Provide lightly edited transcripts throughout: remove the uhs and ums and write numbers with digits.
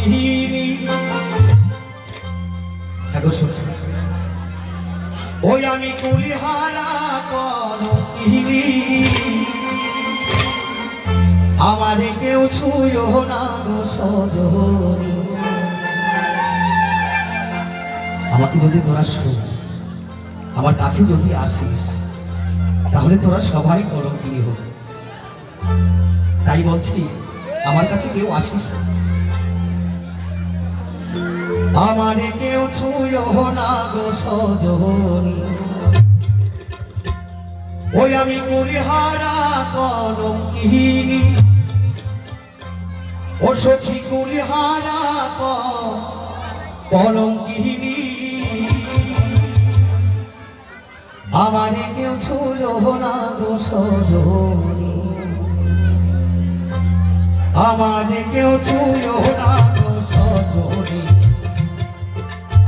কিহিনী ওই আমি কুলিহারা কলঙ্কিনী আমারে কেউ ছুঁয়ো না গো সজনী। আমাকে যদি তোরা শুনিস, আমার কাছে যদি আসিস, তাহলে তোরা সবাই কলঙ্কিনী হবে। তাই বলছি আমার কাছে কেউ আসিস, আমারে কেউ ছুঁয়ো না গো সজনী। ওই আমি কুলিহারা কলঙ্কিনী ও সখী কুলিহারা কলঙ্কিনী আমারে কেউ ছুঁয়ো না গো সজনী। আমারে কেউ ছুঁয়ো না গো সজনী।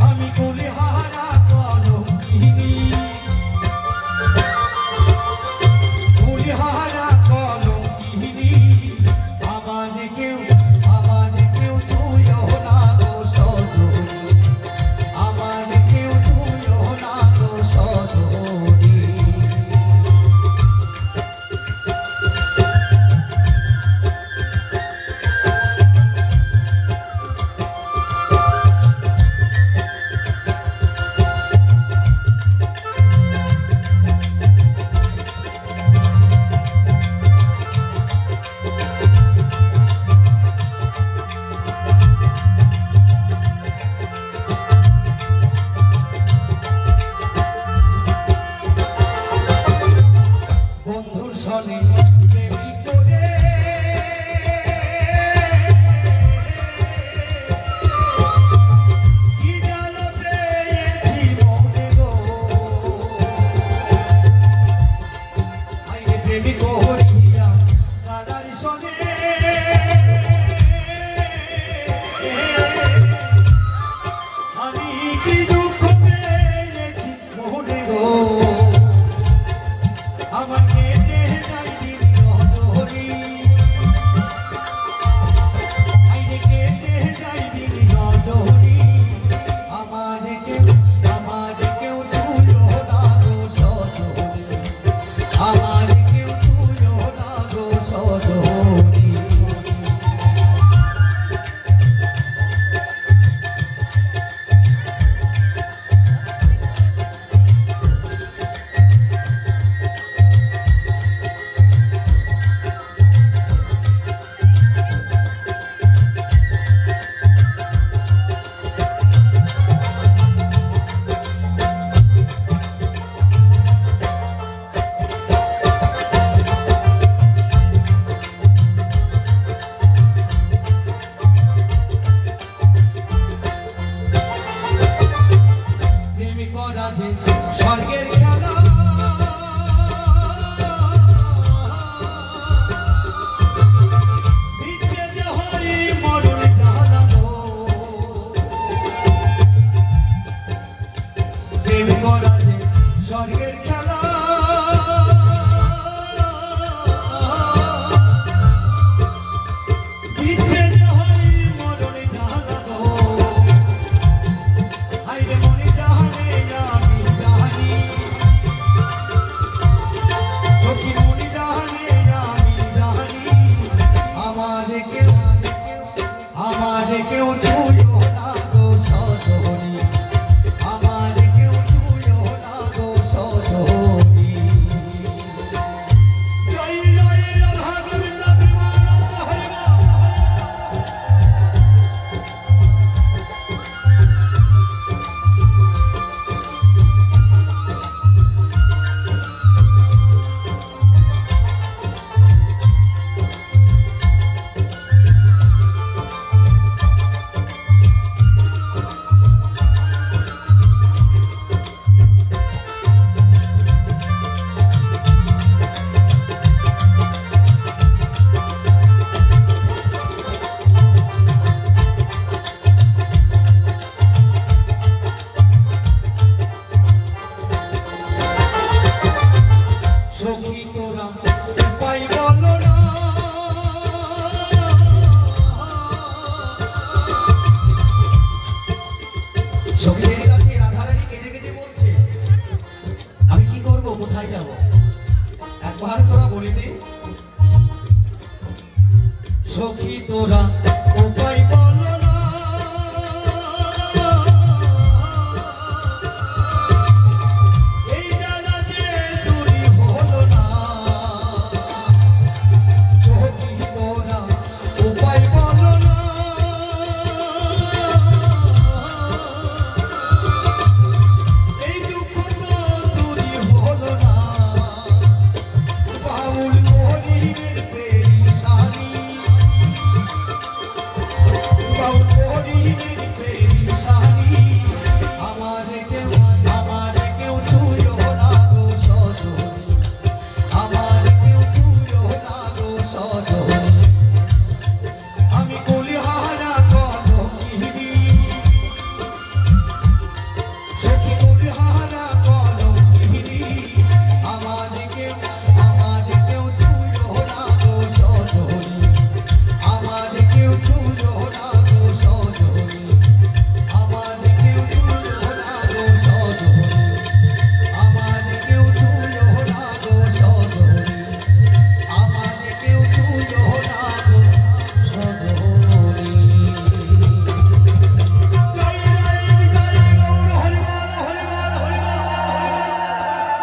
আমি কুলিহারা কলঙ্কিনী কুলিহারা কলঙ্কিনী আমারে কেউ ছুঁয়ো না গো সজনী। আমারে কেউ ছুঁয়ো না গো সজনী। বন্ধুর সনে প্রেমী করে কি জ্বালা পেয়েছি মনে গো। আইনে প্রেমী করিয়া কালার সনে আমি কি দুঃখ পেয়েছি মনে গো। আমার কেটে যাই দিন নজরি আইনে কেটে যাই দিন নজরি। আমারে কেউ ছুঁয়ো না গো সজনী। আমারে কেউ ছুঁয়ো না গো সজনী। প্রেমী করা যে স্বর্গের খেলা দিচ্ছে যে হরি মরণ জ্বালানো। প্রেম করা যে স্বর্গের খেলা দিচ্ছে যে হরি মরণ জ্বালানো। আইরে মনে জানে আমি জানি সখী মনে জানে আমি জানি। আমারে কেউ ছুঁয়ো না গো সজনী। আমারে কেউ ছুঁয়ো না গো সজনী। জয় জয় রাধা গোবিন্দ প্রেমানন্দ হরি বল। তোরা